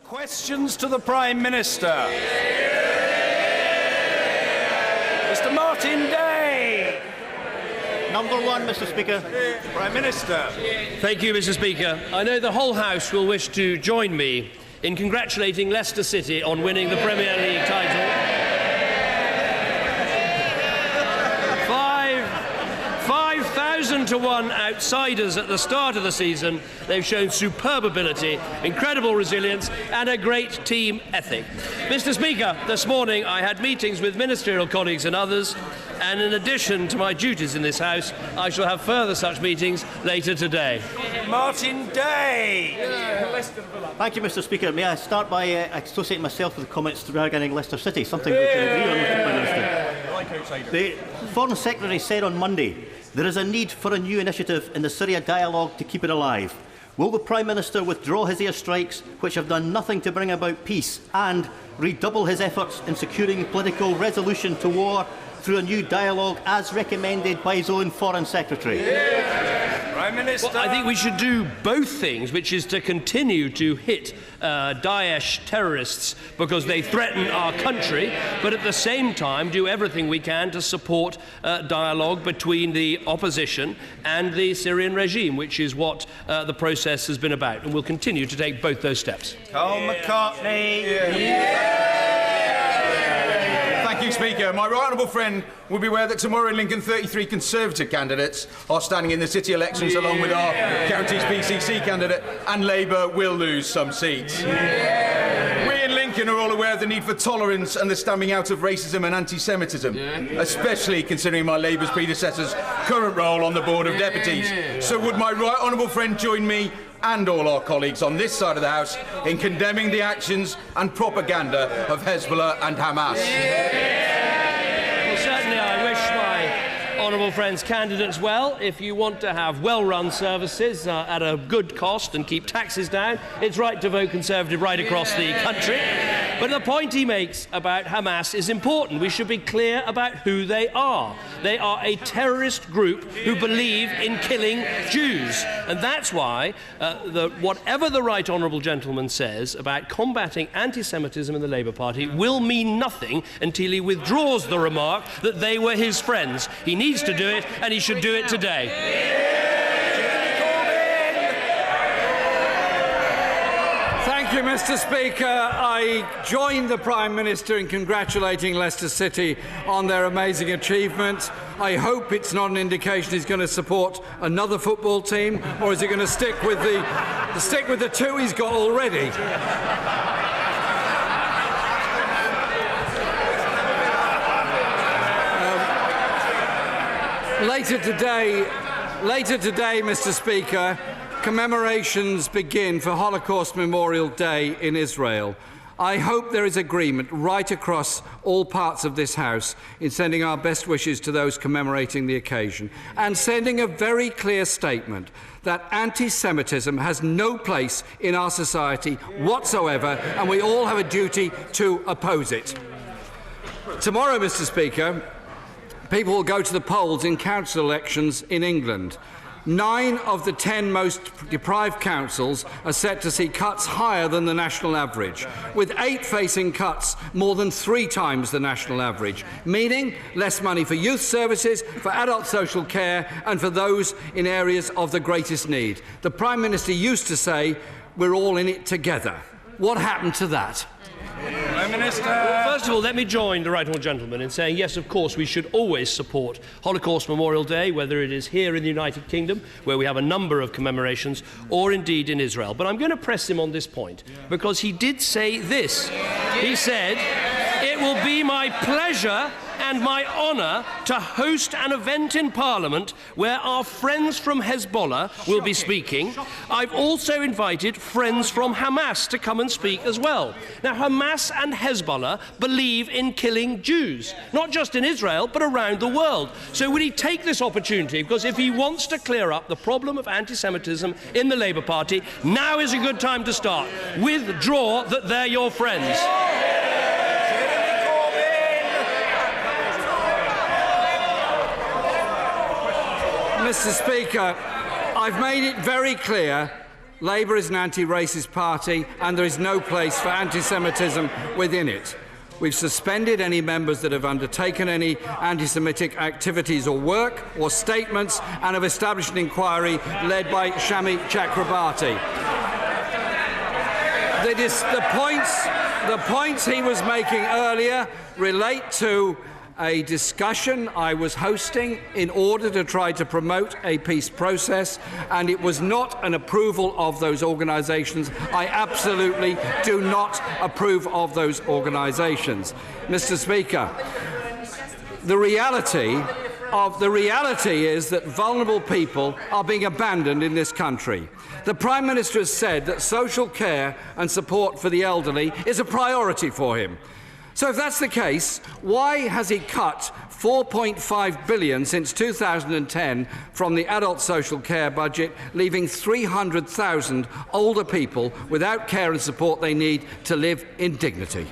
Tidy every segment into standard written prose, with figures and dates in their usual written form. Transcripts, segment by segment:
Questions to the Prime Minister. Mr. Martin Day. Number one, Mr. Speaker. Prime Minister. Thank you, Mr. Speaker. I know the whole House will wish to join me in congratulating Leicester City on winning the Premier League title. 5,000 to 1 outsiders at the start of the season. They've shown superb ability, incredible resilience and a great team ethic. Mr. Speaker, this morning I had meetings with ministerial colleagues and others, and in addition to my duties in this House, I shall have further such meetings later today. Martin Day. Thank you, Mr. Speaker. May I start by associating myself with the comments regarding Leicester City, something we can agree on with the Prime Minister. The Foreign Secretary said on Monday there is a need for a new initiative in the Syria dialogue to keep it alive. Will the Prime Minister withdraw his airstrikes, which have done nothing to bring about peace, and redouble his efforts in securing political resolution to war through a new dialogue as recommended by his own Foreign Secretary? Prime Minister. Well, I think we should do both things, which is to continue to hit Daesh terrorists because they threaten our country, but at the same time do everything we can to support dialogue between the opposition and the Syrian regime, which is what the process has been about, and we'll continue to take both those steps. Carl McCartney. Thank you, Speaker. My right honourable friend will be aware that tomorrow in Lincoln 33 Conservative candidates are standing in the city elections along with our county's PCC candidate, and Labour will lose some seats. We in Lincoln are all aware of the need for tolerance and the stamping out of racism and anti-Semitism, especially considering my Labour's predecessor's current role on the Board of Deputies. So would my right honourable friend join me and all our colleagues on this side of the House in condemning the actions and propaganda of Hezbollah and Hamas? Well, certainly I wish my honourable friends candidates well. If you want to have well-run services at a good cost and keep taxes down, it's right to vote Conservative right across the country. But the point he makes about Hamas is important. We should be clear about who they are. They are a terrorist group who believe in killing Jews. And that's why whatever the right honourable gentleman says about combating anti-Semitism in the Labour Party will mean nothing until he withdraws the remark that they were his friends. He needs to do it, and he should do it today. Thank you, Mr. Speaker. I join the Prime Minister in congratulating Leicester City on their amazing achievement. I hope it's not an indication he's going to support another football team, or is he going to stick with the two he's got already? Later today, Mr. Speaker, commemorations begin for Holocaust Memorial Day in Israel. I hope there is agreement right across all parts of this House in sending our best wishes to those commemorating the occasion and sending a very clear statement that anti-Semitism has no place in our society whatsoever, and we all have a duty to oppose it. Tomorrow, Mr. Speaker, people will go to the polls in council elections in England. 9 of the 10 most deprived councils are set to see cuts higher than the national average, with 8 facing cuts more than 3 times the national average, meaning less money for youth services, for adult social care and for those in areas of the greatest need. The Prime Minister used to say, "We're all in it together." What happened to that? Prime Minister. First of all, let me join the right honourable gentleman in saying, yes, of course, we should always support Holocaust Memorial Day, whether it is here in the United Kingdom, where we have a number of commemorations, or indeed in Israel. But I'm going to press him on this point, because he did say this. He said, "It will be my pleasure and my honour to host an event in Parliament where our friends from Hezbollah will be speaking. I've also invited friends from Hamas to come and speak as well." Now, Hamas and Hezbollah believe in killing Jews, not just in Israel, but around the world. So would he take this opportunity? Because if he wants to clear up the problem of anti-Semitism in the Labour Party, now is a good time to start. Withdraw that they're your friends. Mr. Speaker, I've made it very clear Labour is an anti-racist party and there is no place for anti-Semitism within it. We've suspended any members that have undertaken any anti-Semitic activities or work or statements and have established an inquiry led by Shami Chakrabarti. The points he was making earlier relate to a discussion I was hosting in order to try to promote a peace process, and it was not an approval of those organisations. I absolutely do not approve of those organisations. Mr. Speaker, the reality is that vulnerable people are being abandoned in this country. The Prime Minister has said that social care and support for the elderly is a priority for him. So if that's the case, why has he cut £4.5 billion since 2010 from the adult social care budget, leaving 300,000 older people without care and support they need to live in dignity?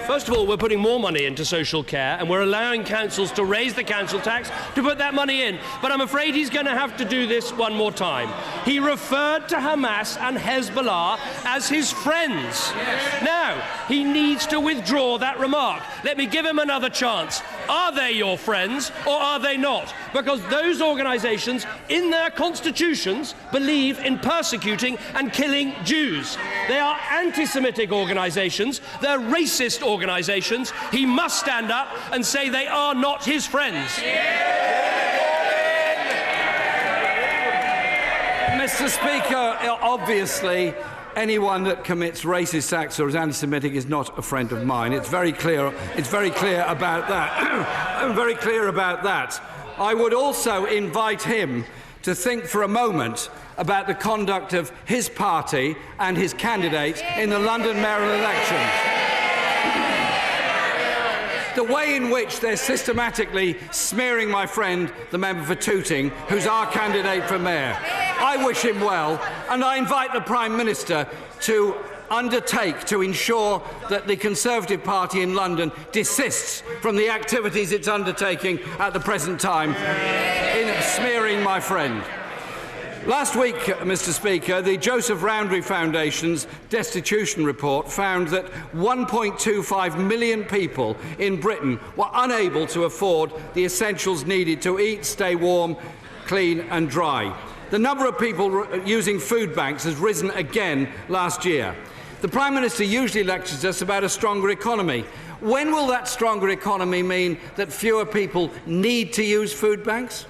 First of all, we're putting more money into social care and we're allowing councils to raise the council tax to put that money in. But I'm afraid he's going to have to do this one more time. He referred to Hamas and Hezbollah as his friends. Now, he needs to withdraw that remark. Let me give him another chance. Are they your friends or are they not? Because those organisations, in their constitutions, believe in persecuting and killing Jews. They are anti-Semitic organisations. They're racist organisations. He must stand up and say they are not his friends. Mr. Speaker, obviously, anyone that commits racist acts or is anti-Semitic is not a friend of mine. It's very clear. It's very clear about that. I'm very clear about that. I would also invite him to think for a moment about the conduct of his party and his candidate in the London mayoral elections. The way in which they're systematically smearing my friend, the member for Tooting, who's our candidate for mayor. I wish him well, and I invite the Prime Minister to undertake to ensure that the Conservative Party in London desists from the activities it's undertaking at the present time in smearing my friend. Last week, Mr. Speaker, the Joseph Rowntree Foundation's destitution report found that 1.25 million people in Britain were unable to afford the essentials needed to eat, stay warm, clean and dry. The number of people using food banks has risen again last year. The Prime Minister usually lectures us about a stronger economy. When will that stronger economy mean that fewer people need to use food banks?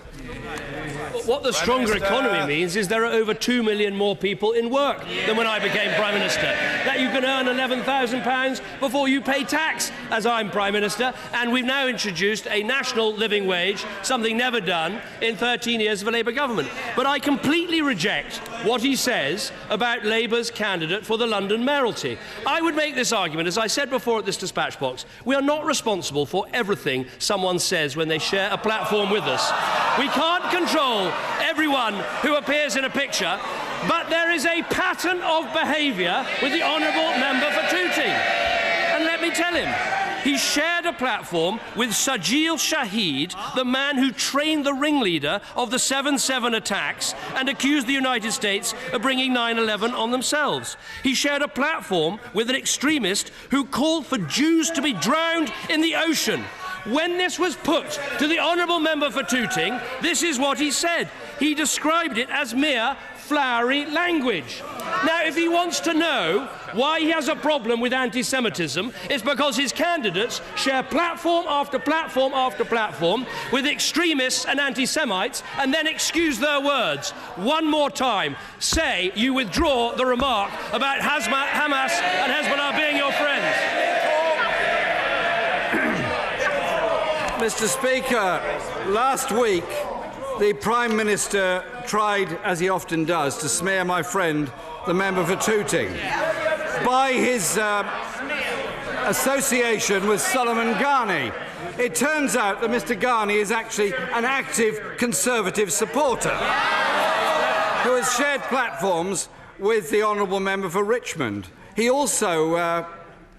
What the stronger economy means is there are over 2 million more people in work than when I became Prime Minister. That you can earn £11,000 before you pay tax, as I'm Prime Minister, and we've now introduced a national living wage, something never done in 13 years of a Labour government. But I completely reject what he says about Labour's candidate for the London mayoralty. I would make this argument, as I said before at this dispatch box, we are not responsible for everything someone says when they share a platform with us. We can't control everyone who appears in a picture, but there is a pattern of behaviour with the honourable member for Tooting. And let me tell him, he shared a platform with Sajil Shahid, the man who trained the ringleader of the 7/7 attacks and accused the United States of bringing 9/11 on themselves. He shared a platform with an extremist who called for Jews to be drowned in the ocean. When this was put to the honourable member for Tooting, this is what he said. He described it as mere flowery language. Now, if he wants to know why he has a problem with anti-Semitism, it's because his candidates share platform after platform after platform with extremists and anti-Semites and then excuse their words. One more time, say you withdraw the remark about Hamas and Hezbollah being your friends. Mr. Speaker, last week the Prime Minister tried, as he often does, to smear my friend, the member for Tooting, by his association with Solomon Ghani. It turns out that Mr. Ghani is actually an active Conservative supporter who has shared platforms with the honourable member for Richmond. He also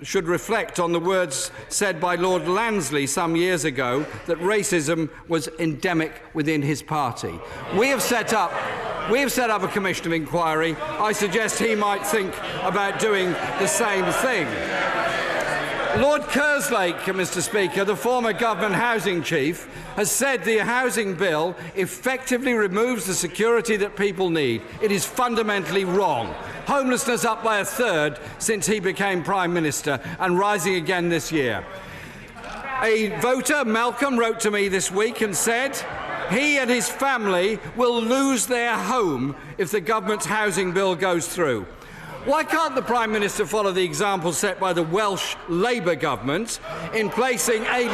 should reflect on the words said by Lord Lansley some years ago that racism was endemic within his party. We have set up We've set up a commission of inquiry. I suggest he might think about doing the same thing. Lord Kerslake, Mr. Speaker, the former government housing chief, has said the housing bill effectively removes the security that people need. It is fundamentally wrong. Homelessness up by 1/3 since he became Prime Minister and rising again this year. A voter, Malcolm, wrote to me this week and said he and his family will lose their home if the government's housing bill goes through. Why can't the Prime Minister follow the example set by the Welsh Labour government in placing a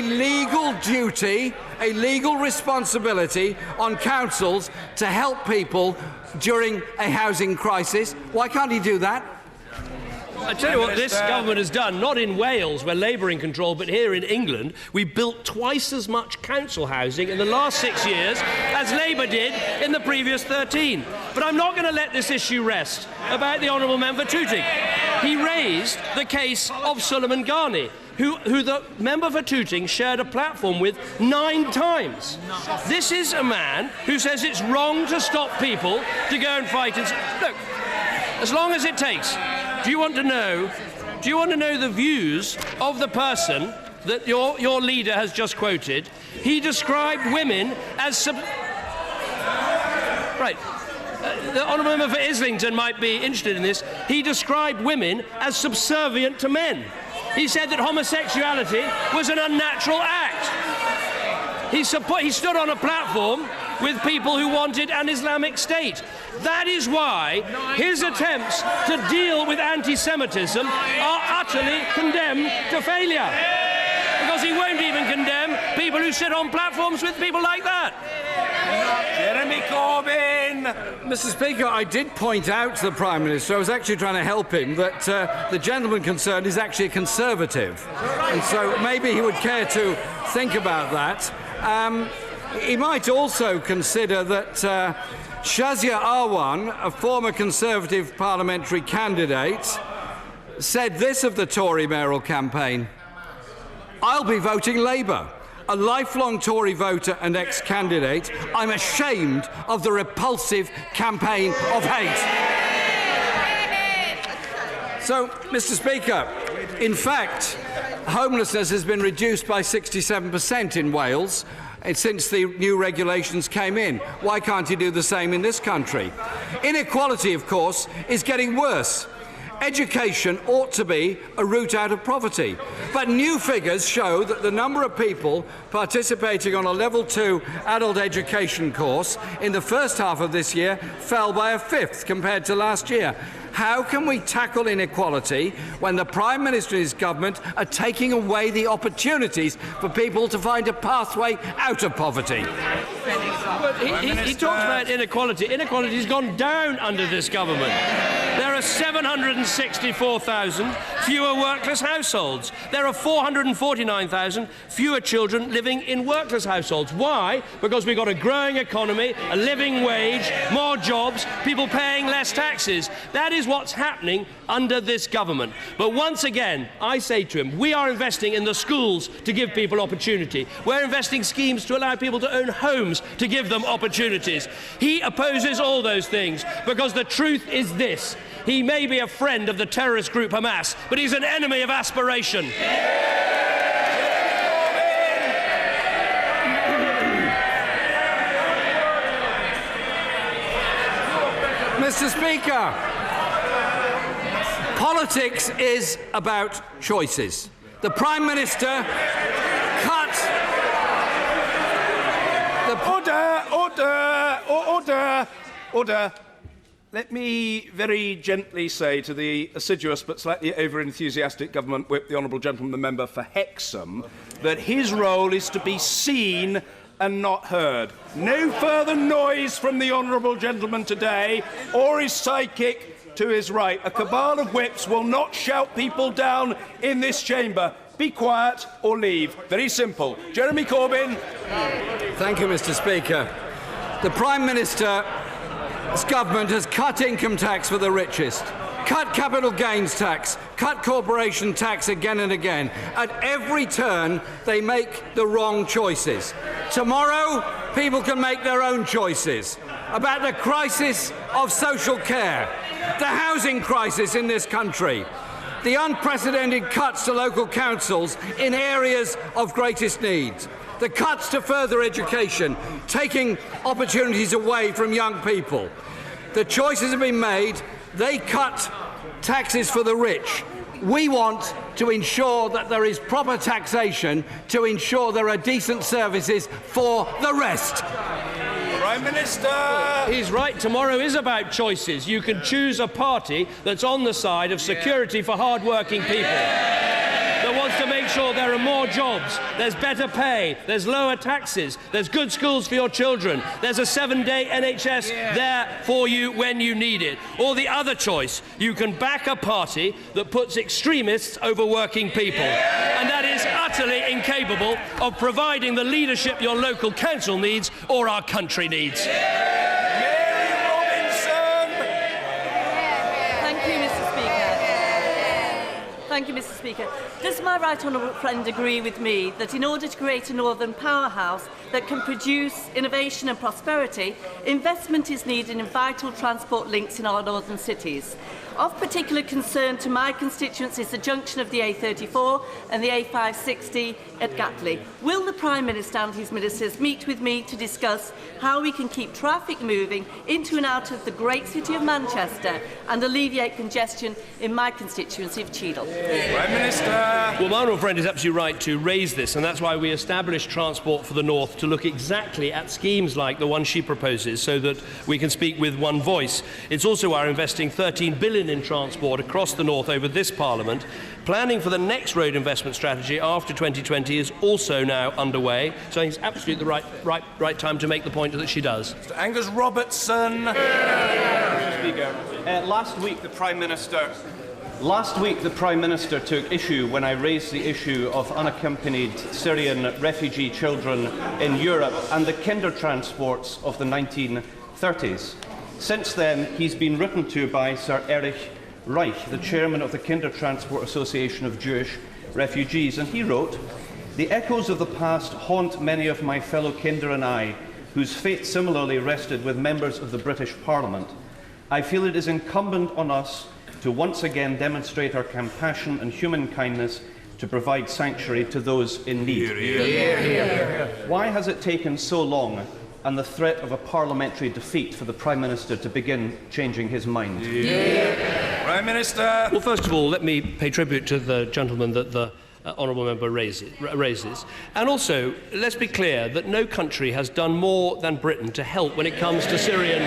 legal duty, a legal responsibility on councils to help people during a housing crisis? Why can't he do that? I tell you what this government has done, not in Wales, where Labour are in control, but here in England, we built twice as much council housing in the last 6 years as Labour did in the previous 13. But I'm not going to let this issue rest about the Honourable Member Tooting. He raised the case of Suleiman Ghani, who the member for Tooting shared a platform with 9 times. This is a man who says it's wrong to stop people to go and fight. Look, as long as it takes. Do you want to know the views of the person that your leader has just quoted? He described women as right. The Honourable Member for Islington might be interested in this. He described women as subservient to men. He said that homosexuality was an unnatural act. He stood on a platform with people who wanted an Islamic state. That is why his attempts to deal with anti-Semitism are utterly condemned to failure. Because he won't even condemn people who sit on platforms with people like that. Jeremy Corbyn! Mr. Speaker, I did point out to the Prime Minister, I was actually trying to help him, that the gentleman concerned is actually a Conservative. And so maybe he would care to think about that. He might also consider that Shazia Arwan, a former Conservative parliamentary candidate, said this of the Tory mayoral campaign: "I'll be voting Labour. A lifelong Tory voter and ex-candidate, I'm ashamed of the repulsive campaign of hate." So, Mr. Speaker, in fact, homelessness has been reduced by 67% in Wales since the new regulations came in. Why can't he do the same in this country? Inequality, of course, is getting worse. Education ought to be a route out of poverty. But new figures show that the number of people participating on a Level 2 adult education course in the first half of this year fell by 1/5 compared to last year. How can we tackle inequality when the Prime Minister and his government are taking away the opportunities for people to find a pathway out of poverty? But he talks about inequality. Inequality has gone down under this government. There are 764,000 fewer workless households. There are 449,000 fewer children living in workless households. Why? Because we've got a growing economy, a living wage, more jobs, people paying less taxes. That is what's happening under this government. But once again, I say to him, we are investing in the schools to give people opportunity. We're investing schemes to allow people to own homes to give them opportunities. He opposes all those things because the truth is this: he may be a friend of the terrorist group Hamas, but he's an enemy of aspiration. Mr. Speaker, politics is about choices. The Prime Minister cut the... Order. Let me very gently say to the assiduous but slightly over-enthusiastic government whip, the honourable gentleman, the member for Hexham, that his role is to be seen and not heard. No further noise from the honourable gentleman today or his sidekick to his right. A cabal of whips will not shout people down in this chamber. Be quiet or leave. Very simple. Jeremy Corbyn. Thank you, Mr. Speaker. The Prime Minister's government has cut income tax for the richest. cut capital gains tax, cut corporation tax again and again. At every turn, they make the wrong choices. Tomorrow, people can make their own choices about the crisis of social care, the housing crisis in this country, the unprecedented cuts to local councils in areas of greatest need, the cuts to further education, taking opportunities away from young people. The choices have been made. They cut taxes for the rich. We want to ensure that there is proper taxation to ensure there are decent services for the rest. Prime Minister! He's right. Tomorrow is about choices. You can choose a party that's on the side of security for hard-working people, that wants to make sure there are more jobs, there's better pay, there's lower taxes, there's good schools for your children, there's a 7-day NHS there for you when you need it. Or the other choice, you can back a party that puts extremists over working people. And that is utterly incapable of providing the leadership your local council needs or our country needs. Thank you, Mr. Speaker. Does my right honourable friend agree with me that in order to create a northern powerhouse that can produce innovation and prosperity, investment is needed in vital transport links in our northern cities? Of particular concern to my constituents is the junction of the A34 and the A560 at Gatley. Will the Prime Minister and his ministers meet with me to discuss how we can keep traffic moving into and out of the great city of Manchester and alleviate congestion in my constituency of Cheadle? Prime Minister! Well, my honourable friend is absolutely right to raise this, and that's why we established Transport for the North to look exactly at schemes like the one she proposes so that we can speak with one voice. It's also why we're investing $13 billion in transport across the North over this Parliament. Planning for the next road investment strategy after 2020 is also now underway, so I think it's absolutely the right time to make the point that she does. Mr. Angus Robertson. Mr. Speaker, last week the Prime Minister took issue when I raised the issue of unaccompanied Syrian refugee children in Europe and the kinder transports of the 1930s. Since then, he's been written to by Sir Erich Reich, the chairman of the Kinder Transport Association of Jewish Refugees, and he wrote, "The echoes of the past haunt many of my fellow kinder and I, whose fate similarly rested with members of the British Parliament. I feel it is incumbent on us to once again demonstrate our compassion and human kindness to provide sanctuary to those in need." Why has it taken so long and the threat of a parliamentary defeat for the Prime Minister to begin changing his mind? Prime Minister! Well, first of all, let me pay tribute to the gentleman that the honourable member raises. And also, let's be clear that no country has done more than Britain to help when it comes to Syrian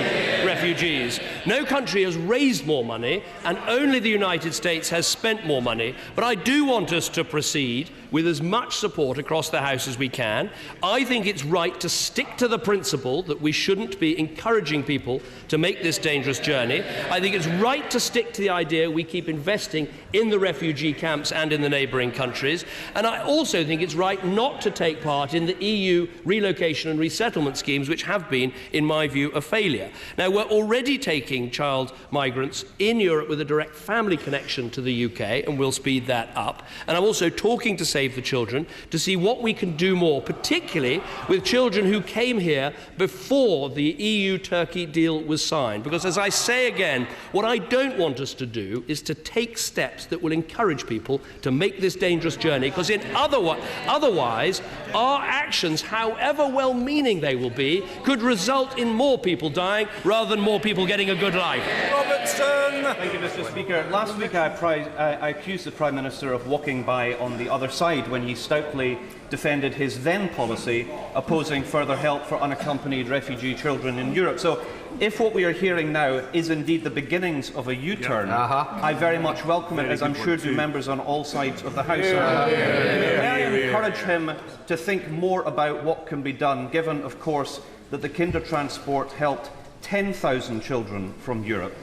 refugees. No country has raised more money, and only the United States has spent more money. But I do want us to proceed with as much support across the House as we can. I think it's right to stick to the principle that we shouldn't be encouraging people to make this dangerous journey. I think it's right to stick to the idea we keep investing in the refugee camps and in the neighbouring countries. And I also think it's right not to take part in the EU relocation and resettlement schemes, which have been, in my view, a failure. Now, we're already taking child migrants in Europe with a direct family connection to the UK, and we'll speed that up. And I'm also talking to Save the Children to see what we can do more, particularly with children who came here before the EU-Turkey deal was signed. Because, as I say again, what I don't want us to do is to take steps that will encourage people to make this dangerous journey, because otherwise our actions, however well-meaning they will be, could result in more people dying rather than more people getting a good life. Robertson! Thank you, Mr. Speaker. Last week I accused the Prime Minister of walking by on the other side when he stoutly defended his then policy opposing further help for unaccompanied refugee children in Europe. So, if what we are hearing now is indeed the beginnings of a U-turn, I very much welcome it, as I'm sure do members on all sides of the House. May I encourage him to think more about what can be done, given, of course, that the kinder transport helped 10,000 children from Europe.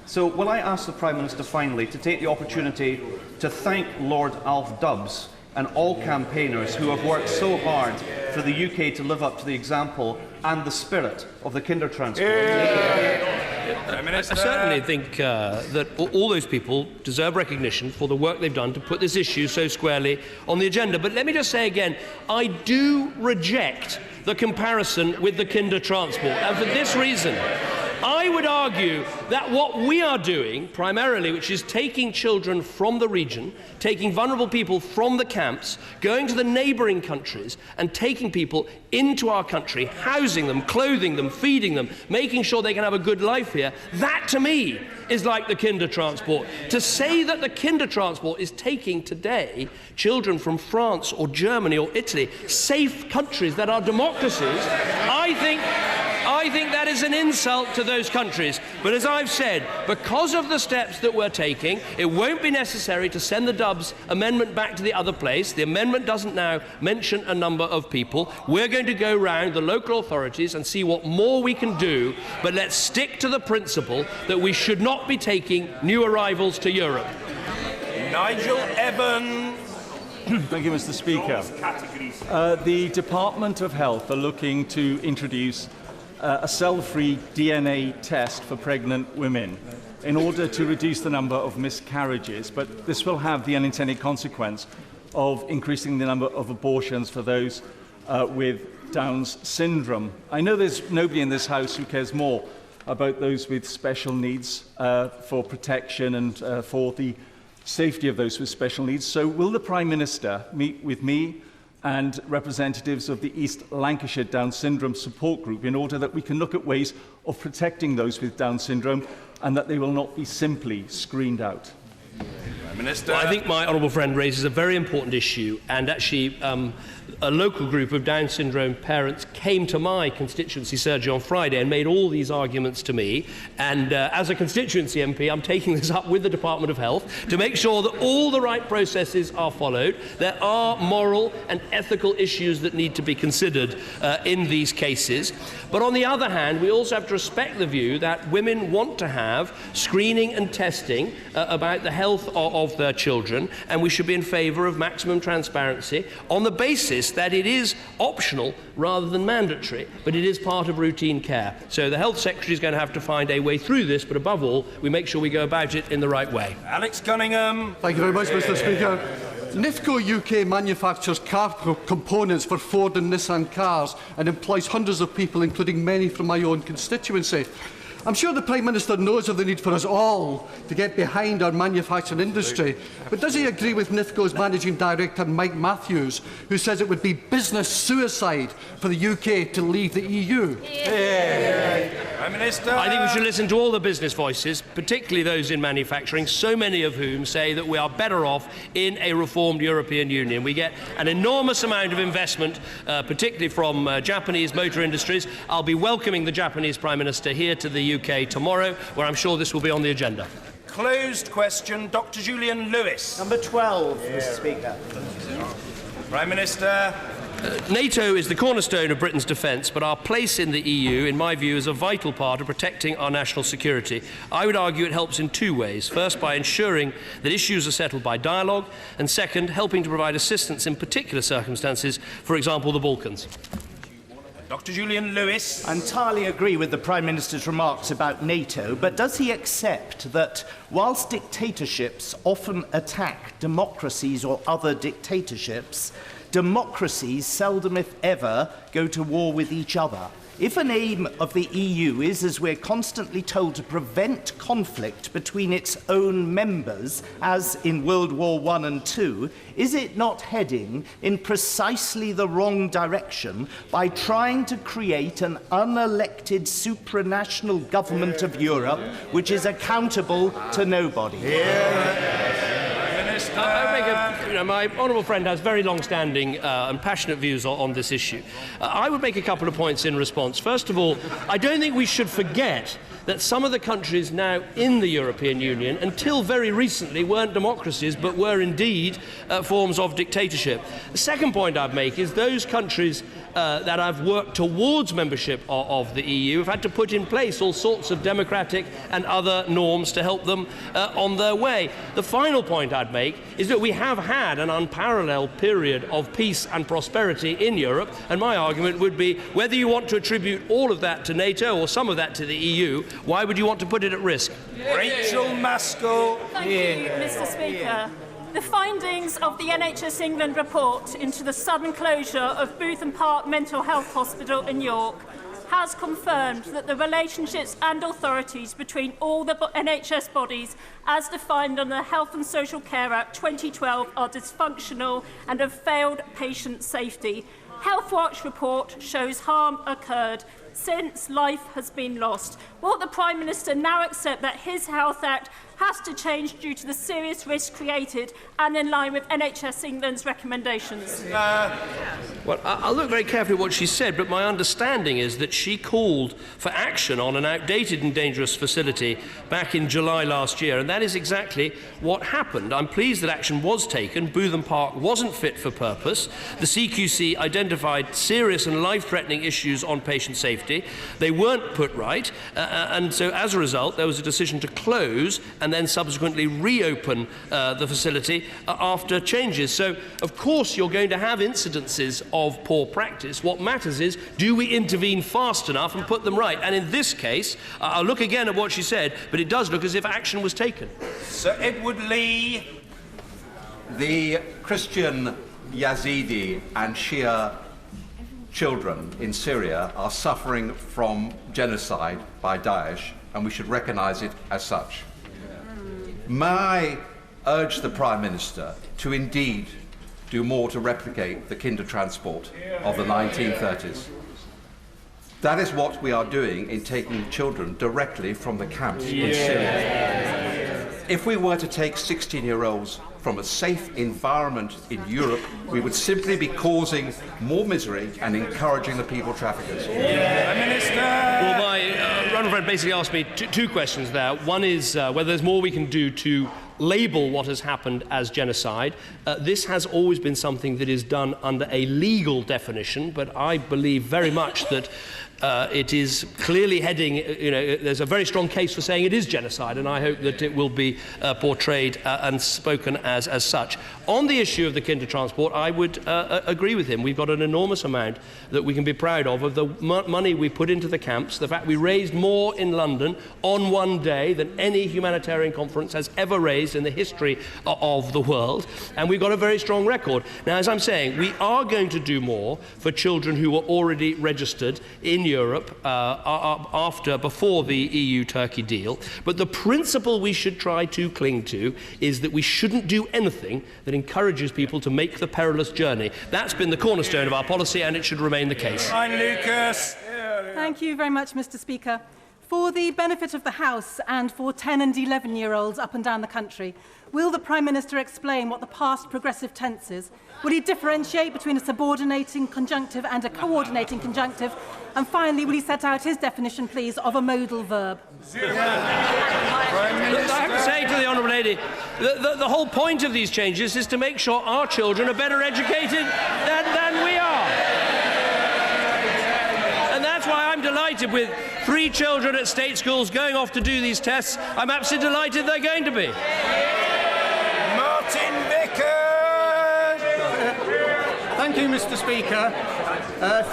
So, will I ask the Prime Minister finally to take the opportunity to thank Lord Alf Dubs and all campaigners who have worked so hard for the UK to live up to the example and the spirit of the kinder transport. I certainly think that all those people deserve recognition for the work they've done to put this issue so squarely on the agenda. But let me just say again, I do reject the comparison with the kinder transport. And for this reason, I would argue that what we are doing, primarily, which is taking children from the region, taking vulnerable people from the camps, going to the neighbouring countries and taking people into our country, housing them, clothing them, feeding them, making sure they can have a good life here, that to me is like the kinder transport. To say that the kinder transport is taking today children from France or Germany or Italy, safe countries that are democracies, I think that is an insult to those countries. But as I've said, because of the steps that we're taking, it won't be necessary to send the Dubs amendment back to the other place. The amendment doesn't now mention a number of people. We're going to go round the local authorities and see what more we can do, but let's stick to the principle that we should not be taking new arrivals to Europe. Nigel Evans. Thank you, Mr. Speaker. The Department of Health are looking to introduce a cell-free DNA test for pregnant women in order to reduce the number of miscarriages, but this will have the unintended consequence of increasing the number of abortions for those with Down's syndrome. I know there's nobody in this House who cares more about those with special needs for protection and for the safety of those with special needs. So will the Prime Minister meet with me and representatives of the East Lancashire Down Syndrome Support Group in order that we can look at ways of protecting those with Down syndrome and that they will not be simply screened out? Well, I think my honourable friend raises a very important issue, and actually a local group of Down syndrome parents came to my constituency surgery on Friday and made all these arguments to me, and as a constituency MP I'm taking this up with the Department of Health to make sure that all the right processes are followed. There are moral and ethical issues that need to be considered in these cases, but on the other hand we also have to respect the view that women want to have screening and testing about the health of their children, and we should be in favour of maximum transparency on the basis that it is optional rather than mandatory, but it is part of routine care. So the Health Secretary is going to have to find a way through this, but above all, we make sure we go about it in the right way. Alex Cunningham. Thank you very much, Mr. Speaker. NIFCO UK manufactures car components for Ford and Nissan cars and employs hundreds of people, including many from my own constituency. I'm sure the Prime Minister knows of the need for us all to get behind our manufacturing industry, but does he agree with NIFCO's Managing Director Mike Matthews, who says it would be business suicide for the UK to leave the EU? Prime Minister. I think we should listen to all the business voices, particularly those in manufacturing, so many of whom say that we are better off in a reformed European Union. We get an enormous amount of investment, particularly from Japanese motor industries. I'll be welcoming the Japanese Prime Minister here to the UK tomorrow, where I'm sure this will be on the agenda. Closed question, Dr. Julian Lewis. Number 12, Mr. Speaker. Prime Minister. NATO is the cornerstone of Britain's defence, but our place in the EU, in my view, is a vital part of protecting our national security. I would argue it helps in two ways. First, by ensuring that issues are settled by dialogue, and second, helping to provide assistance in particular circumstances, for example, the Balkans. Dr. Julian Lewis. I entirely agree with the Prime Minister's remarks about NATO, but does he accept that whilst dictatorships often attack democracies or other dictatorships, democracies seldom, if ever, go to war with each other? If an aim of the EU is, as we're constantly told, to prevent conflict between its own members, as in World War I and II, is it not heading in precisely the wrong direction by trying to create an unelected supranational government of Europe which is accountable to nobody? My honourable friend has very long-standing and passionate views on this issue. I would make a couple of points in response. First of all, I don't think we should forget that some of the countries now in the European Union, until very recently, weren't democracies, but were indeed forms of dictatorship. The second point I'd make is those countries that have worked towards membership of the EU have had to put in place all sorts of democratic and other norms to help them on their way. The final point I'd make is that we have had an unparalleled period of peace and prosperity in Europe, and my argument would be whether you want to attribute all of that to NATO or some of that to the EU, why would you want to put it at risk? Rachel Maskell. Thank you, Mr. Speaker. The findings of the NHS England report into the sudden closure of Bootham Park Mental Health Hospital in York has confirmed that the relationships and authorities between all the NHS bodies as defined under the Health and Social Care Act 2012 are dysfunctional and have failed patient safety. Healthwatch report shows harm occurred since life has been lost. Will the Prime Minister now accept that his Health Act has to change due to the serious risk created and in line with NHS England's recommendations? Well, I'll look very carefully at what she said, but my understanding is that she called for action on an outdated and dangerous facility back in July last year, and that is exactly what happened. I'm pleased that action was taken. Bootham Park wasn't fit for purpose. The CQC identified serious and life-threatening issues on patient safety. They weren't put right, and so as a result, there was a decision to close and then subsequently reopen the facility after changes. So, of course, you're going to have incidences of poor practice. What matters is, do we intervene fast enough and put them right? And in this case, I'll look again at what she said, but it does look as if action was taken. Sir Edward Lee. The Christian Yazidi and Shia children in Syria are suffering from genocide by Daesh, and we should recognise it as such. May I urge the Prime Minister to indeed do more to replicate the Kindertransport of the 1930s. That is what we are doing in taking children directly from the camps in Syria. If we were to take 16-year-olds from a safe environment in Europe, we would simply be causing more misery and encouraging the people traffickers. Well, my runner friend basically asked me two questions there. One is whether there's more we can do to label what has happened as genocide. This has always been something that is done under a legal definition, but I believe very much that it is clearly heading, there's a very strong case for saying it is genocide, and I hope that it will be portrayed and spoken as such. On the issue of the Kindertransport, I would agree with him. We've got an enormous amount that we can be proud of the money we put into the camps, the fact we raised more in London on one day than any humanitarian conference has ever raised in the history of the world, and we've got a very strong record. Now, as I'm saying, we are going to do more for children who are already registered in Europe before the EU-Turkey deal, but the principle we should try to cling to is that we shouldn't do anything that encourages people to make the perilous journey. That's been the cornerstone of our policy, and it should remain the case. Lucas. Thank you very much, Mr. Speaker. For the benefit of the House and for 10 and 11-year-olds up and down the country, will the Prime Minister explain what the past progressive tense is? Will he differentiate between a subordinating conjunctive and a coordinating conjunctive? And finally, will he set out his definition, please, of a modal verb? I have to say to the Honourable Lady, the whole point of these changes is to make sure our children are better educated than we are. And that's why I'm delighted with 3 children at state schools going off to do these tests. I'm absolutely delighted they're going to be. Martin Vickers. Thank you, Mr. Speaker.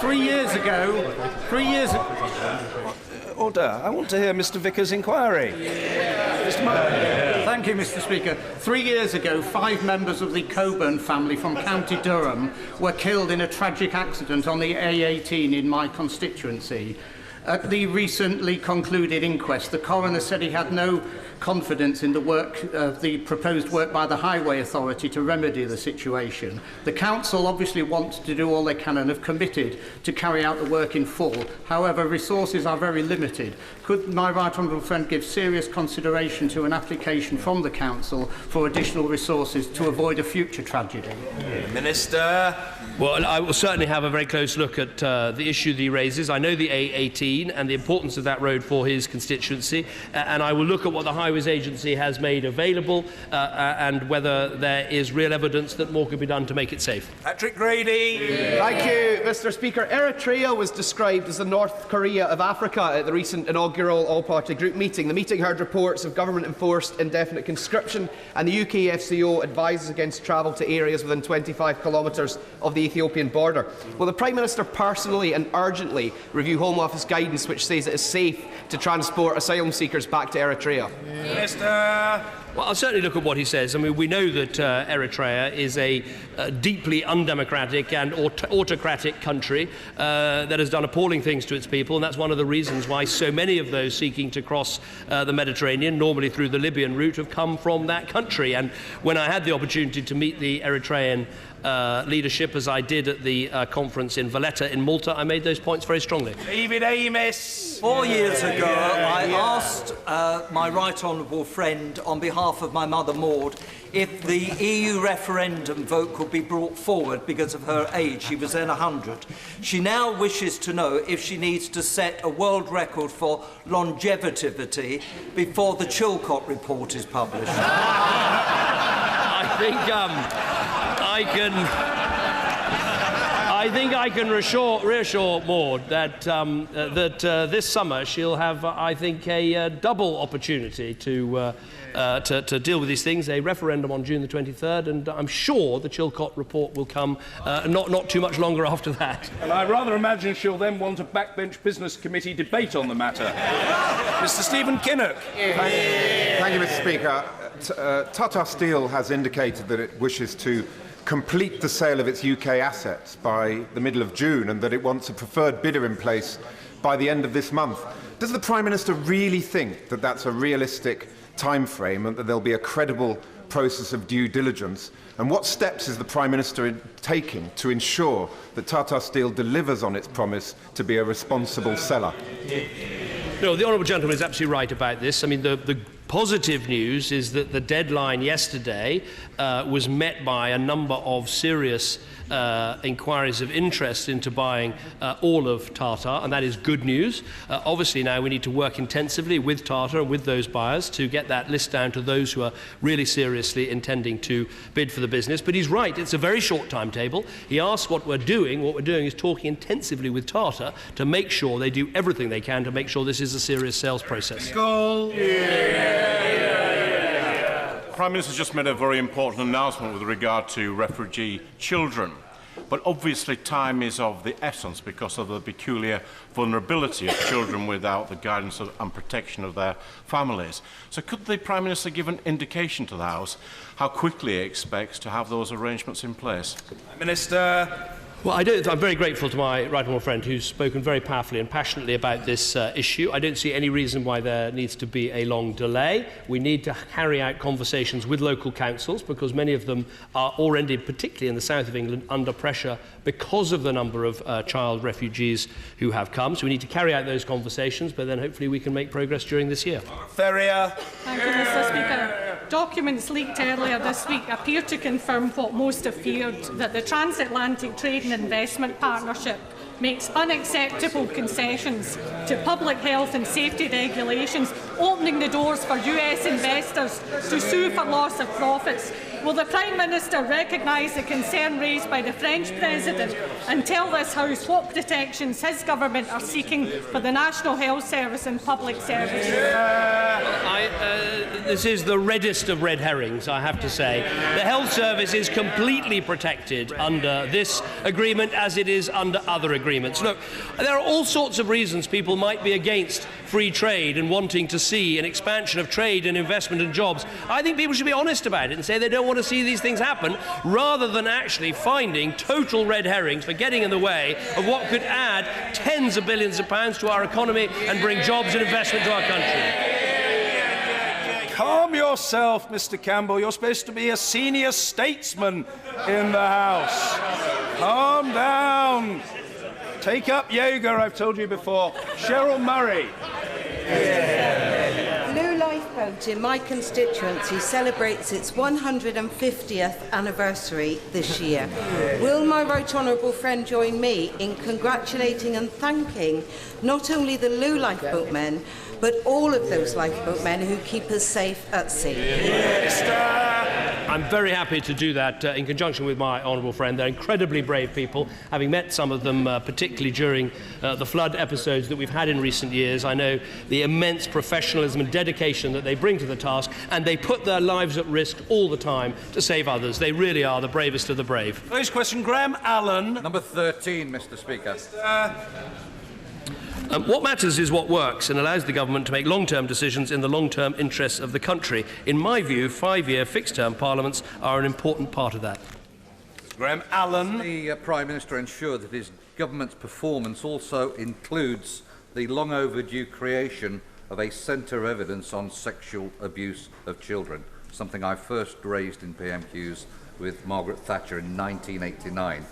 3 years ago... Order. I want to hear Mr. Vickers' inquiry. Mr. Martin. Thank you, Mr. Speaker. 3 years ago, 5 members of the Coburn family from County Durham were killed in a tragic accident on the A18 in my constituency. At the recently concluded inquest, the coroner said he had no confidence in the proposed work by the Highway Authority to remedy the situation. The Council obviously want to do all they can and have committed to carry out the work in full. However, resources are very limited. Could my right honourable friend give serious consideration to an application from the Council for additional resources to avoid a future tragedy? Minister. Well, I will certainly have a very close look at the issue that he raises. I know the A18 A18 and the importance of that road for his constituency, and I will look at what the Highways Agency has made available and whether there is real evidence that more could be done to make it safe. Patrick Grady. Thank you, Mr. Speaker. Eritrea was described as the North Korea of Africa at the recent inaugural all-party group meeting. The meeting heard reports of government-enforced indefinite conscription, and the UK FCO advises against travel to areas within 25 kilometres of the Ethiopian border. Will the Prime Minister personally and urgently review Home Office guidance which says it is safe to transport asylum seekers back to Eritrea? Minister. Well, I'll certainly look at what he says. I mean, we know that Eritrea is a deeply undemocratic and autocratic country that has done appalling things to its people, and that's one of the reasons why so many of those seeking to cross the Mediterranean, normally through the Libyan route, have come from that country. And when I had the opportunity to meet the Eritrean leadership, as I did at the conference in Valletta in Malta, I made those points very strongly. David Amis. 4 years ago, I asked my right honourable friend, on behalf of my mother Maud, if the EU referendum vote could be brought forward because of her age. She was then 100. She now wishes to know if she needs to set a world record for longevity before the Chilcot report is published. I think I can reassure Maud that this summer she'll have, I think, a double opportunity to deal with these things. A referendum on June the 23rd, and I'm sure the Chilcot report will come not too much longer after that. And I rather imagine she'll then want a backbench business committee debate on the matter. Mr. Stephen Kinnock. Thank you, Mr. Speaker. Tata Steel has indicated that it wishes to complete the sale of its UK assets by the middle of June and that it wants a preferred bidder in place by the end of this month. Does the Prime Minister really think that that's a realistic time frame and that there'll be a credible process of due diligence? And what steps is the Prime Minister taking to ensure that Tata Steel delivers on its promise to be a responsible seller? No, the honourable gentleman is absolutely right about this. I mean, the positive news is that the deadline yesterday was met by a number of serious inquiries of interest into buying all of Tata, and that is good news. Obviously now we need to work intensively with Tata and with those buyers to get that list down to those who are really seriously intending to bid for the business. But he's right, it's a very short timetable. He asked what we're doing. What we're doing is talking intensively with Tata to make sure they do everything they can to make sure this is a serious sales process. The Prime Minister just made a very important announcement with regard to refugee children. But obviously time is of the essence because of the peculiar vulnerability of children without the guidance and protection of their families. So could the Prime Minister give an indication to the House how quickly he expects to have those arrangements in place? Minister. Well, I'm very grateful to my right honourable friend who's spoken very powerfully and passionately about this issue. I don't see any reason why there needs to be a long delay. We need to carry out conversations with local councils because many of them are already, particularly in the south of England, under pressure because of the number of child refugees who have come. So we need to carry out those conversations, but then hopefully we can make progress during this year. Ferrier. Thank you, Mr. Speaker. Documents leaked earlier this week appear to confirm what most have feared, that the Transatlantic Trade and Investment Partnership makes unacceptable concessions to public health and safety regulations, opening the doors for US investors to sue for loss of profits. Will the Prime Minister recognise the concern raised by the French President and tell this House what protections his government are seeking for the National Health Service and public services? This is the reddest of red herrings, I have to say. The Health Service is completely protected under this agreement as it is under other agreements. Look, there are all sorts of reasons people might be against free trade and wanting to see an expansion of trade and investment and jobs. I think people should be honest about it and say they don't want to see these things happen, rather than actually finding total red herrings for getting in the way of what could add tens of billions of pounds to our economy and bring jobs and investment to our country. Calm yourself, Mr. Campbell. You're supposed to be a senior statesman in the House. Calm down. Take up yoga, I've told you before. Cheryl Murray. Blue Lifeboat Lifeboat in my constituency celebrates its 150th anniversary this year. Will my right honourable friend join me in congratulating and thanking not only the Lou Lifeboat men, but all of those lifeboat men who keep us safe at sea? I'm very happy to do that in conjunction with my honourable friend. They're incredibly brave people. Having met some of them, particularly during the flood episodes that we've had in recent years, I know the immense professionalism and dedication that they bring to the task, and they put their lives at risk all the time to save others. They really are the bravest of the brave. First question, Graham Allen. Number 13, Mr. Speaker. What matters is what works and allows the government to make long-term decisions in the long-term interests of the country. In my view, 5-year fixed-term parliaments are an important part of that. Graham Allen. The Prime Minister ensure that his government's performance also includes the long-overdue creation of a centre of evidence on sexual abuse of children, something I first raised in PMQs with Margaret Thatcher in 1989.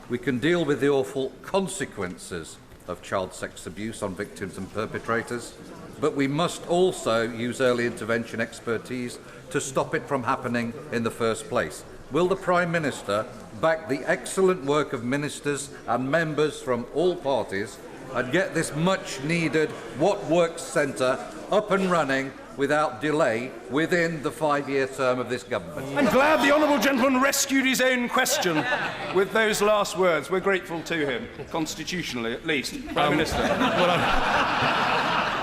We can deal with the awful consequences of child sex abuse on victims and perpetrators, but we must also use early intervention expertise to stop it from happening in the first place. Will the Prime Minister back the excellent work of ministers and members from all parties and get this much-needed What Works Centre up and running without delay within the 5-year term of this government? I'm glad the honourable gentleman rescued his own question with those last words. We're grateful to him, constitutionally at least. Prime Minister.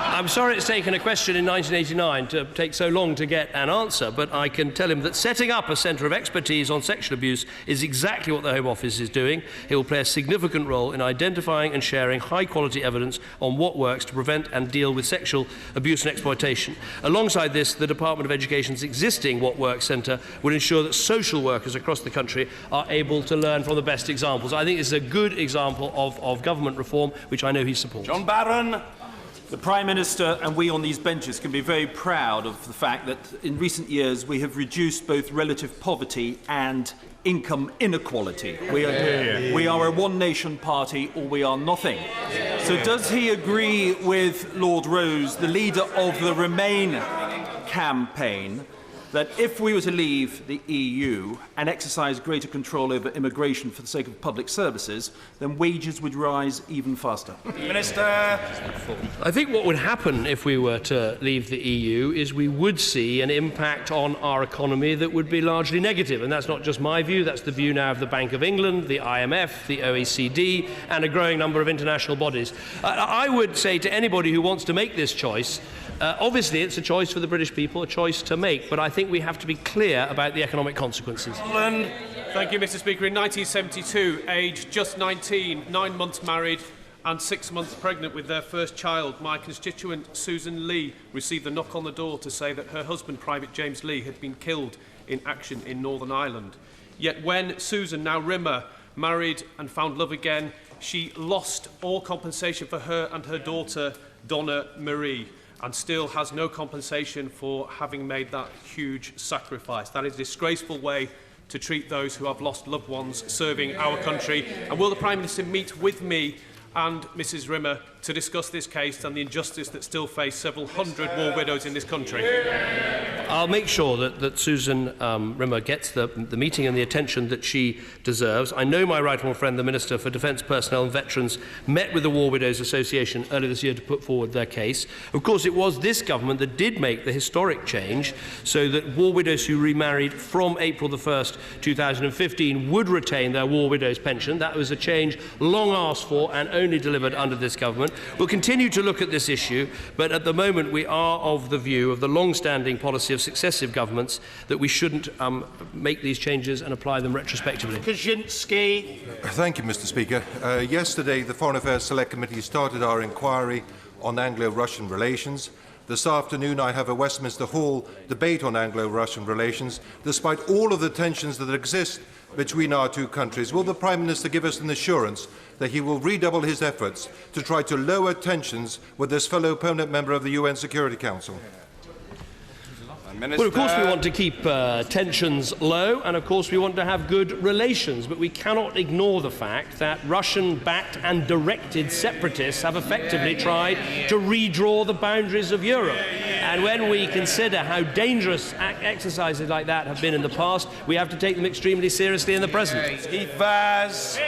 I'm sorry it's taken a question in 1989 to take so long to get an answer, but I can tell him that setting up a centre of expertise on sexual abuse is exactly what the Home Office is doing. It will play a significant role in identifying and sharing high-quality evidence on what works to prevent and deal with sexual abuse and exploitation. Alongside this, the Department of Education's existing What Works Centre will ensure that social workers across the country are able to learn from the best examples. I think this is a good example of government reform, which I know he supports. John Barron. The Prime Minister and we on these benches can be very proud of the fact that in recent years we have reduced both relative poverty and income inequality. We are a one-nation party or we are nothing. So does he agree with Lord Rose, the leader of the Remain campaign, that if we were to leave the EU and exercise greater control over immigration for the sake of public services, then wages would rise even faster? Minister. I think what would happen if we were to leave the EU is we would see an impact on our economy that would be largely negative. And that's not just my view, that's the view now of the Bank of England, the IMF, the OECD, and a growing number of international bodies. I would say to anybody who wants to make this choice, obviously it's a choice for the British people, a choice to make, but I think we have to be clear about the economic consequences. Thank you, Mr. Speaker. In 1972, aged just 19, 9 months married and 6 months pregnant with their first child, my constituent Susan Lee received a knock on the door to say that her husband, Private James Lee, had been killed in action in Northern Ireland. Yet when Susan, now Rimmer, married and found love again, she lost all compensation for her and her daughter, Donna Marie, and still has no compensation for having made that huge sacrifice. That is a disgraceful way to treat those who have lost loved ones serving our country. And will the Prime Minister meet with me and Mrs Rimmer to discuss this case and the injustice that still face several hundred war widows in this country? I'll make sure that Susan Rimmer gets the meeting and the attention that she deserves. I know my right honourable friend, the Minister for Defence Personnel and Veterans, met with the War Widows Association earlier this year to put forward their case. Of course, it was this government that did make the historic change so that war widows who remarried from April the 1st, 2015 would retain their war widows pension. That was a change long asked for and only delivered under this government. We'll continue to look at this issue, but at the moment we are of the view of the long-standing policy of successive governments that we shouldn't make these changes and apply them retrospectively. Kaczynski. Thank you, Mr. Speaker. Yesterday, the Foreign Affairs Select Committee started our inquiry on Anglo-Russian relations. This afternoon, I have a Westminster Hall debate on Anglo-Russian relations, despite all of the tensions that exist between our two countries. Will the Prime Minister give us an assurance that he will redouble his efforts to try to lower tensions with this fellow permanent member of the UN Security Council? Well, of course we want to keep tensions low, and of course we want to have good relations, but we cannot ignore the fact that Russian-backed and directed separatists have effectively tried to redraw the boundaries of Europe. And when we consider how dangerous exercises like that have been in the past, we have to take them extremely seriously in the present. Keep Vaz.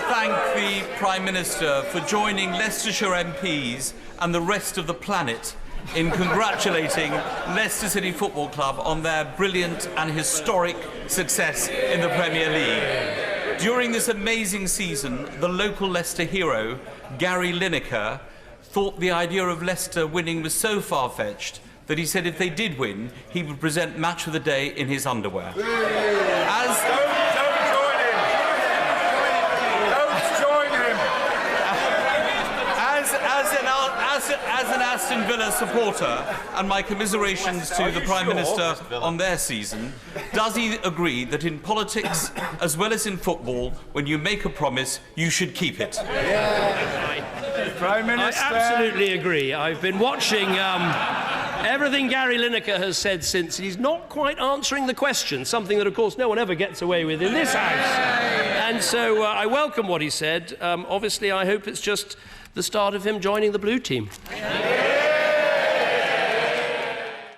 Thank the Prime Minister for joining Leicestershire MPs and the rest of the planet in congratulating Leicester City Football Club on their brilliant and historic success in the Premier League. During this amazing season, the local Leicester hero, Gary Lineker, thought the idea of Leicester winning was so far-fetched that he said if they did win, he would present Match of the Day in his underwear. As an Aston Villa supporter, and my commiserations to the Prime Minister on their season, does he agree that in politics, as well as in football, when you make a promise, you should keep it? Prime Minister. I absolutely agree. I've been watching everything Gary Lineker has said since. He's not quite answering the question, something that, of course, no one ever gets away with in this House. And so I welcome what he said. Obviously, I hope it's just the start of him joining the blue team.